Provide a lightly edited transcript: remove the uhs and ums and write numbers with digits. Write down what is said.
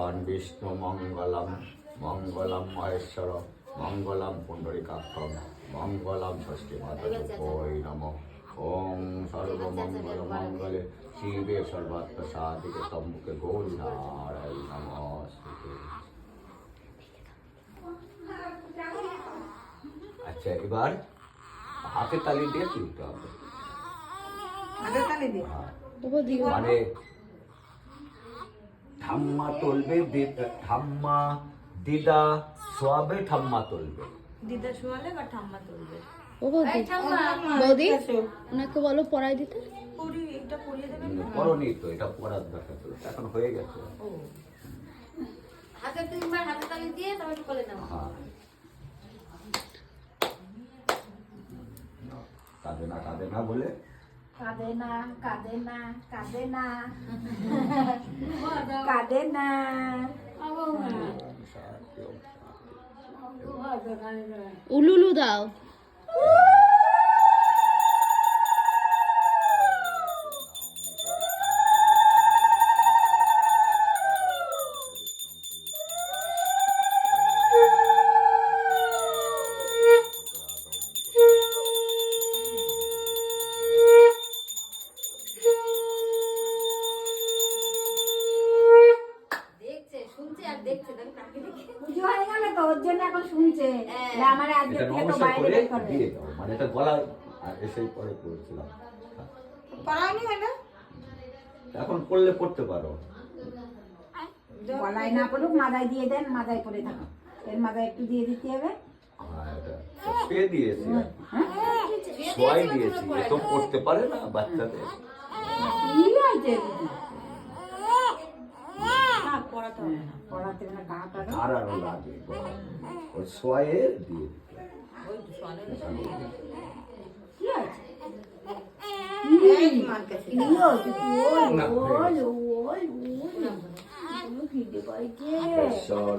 ভগবান বিষ্ণু মঙ্গলম মঙ্গলম মহেশ্বর মঙ্গলম পুণ্ডরীকাক্ষম মঙ্গলম ষষ্ঠী মাতা ওই নমঃ। ওম সর্বমঙ্গল মঙ্গলে শিবে সর্বাত্ম সাধিকে সম্মুখে গৌরী নারায়ণ নমস্তে। আচ্ছা, এবার হাতে তালি দিয়ে তুলতে হবে। মানে ঠাম্মা তুলবে, ঠাম্মা দিদা শোয়াবে, ঠাম্মা তুলবে। দিদা শোয়ালে বা ঠাম্মা তুলবে। ও বৌদি, বৌদি ওনাকে বলো পড়াই দিতে। এটা পরিয়ে দেবেন। পরনি তো, এটা পড়ার দরকার ছিল, এখন হয়ে গেছে। হাতে তিনবার হাতে তালি দিয়ে তারপর কোলে নাও। হ্যাঁ, কাঁদে না বলে কাঁদে না কাঁদে না কাঁদে না কাঁদে না। উলুলু দাও। দেখছে শুনছে আর দেখছে তাহলে কাকে দেখে পুজো হয়ে গেল তো, ওর জন্য এখন শুনছে। আমার আজকে এটা থেকে তো নমস্কার বাইরে করে বের করবে। দিয়ে দাও, মানে এটা গলা এসেই পরে করেছিলাম। পড়ায়নি হয় এখন পড়লে পড়তে পারো। গলায় না পড়ুক, মাথায় দিয়ে দেন, মাথায় পরে থাকো। এর মাথায় একটু দিয়ে দিতে হবে। হ্যাঁ, এটা শুয়ে দিয়েছি, হ্যাঁ? শোয়াই দিয়েছি, এ তো পড়তে পারে না বাচ্চাদের। কি হয়েছে দিদি? পড়াতে হবে না। পড়াতে মানে গা টাকা। আর আরো লাগে, ওই শোয়ে দিয়ে দিতে। ওই তো শোয়ালে কি হয়েছে? মার কাছে কি হয়েছে? ওল না, ওল ওল ওল। খিদে পাইছে। ঈশ্বর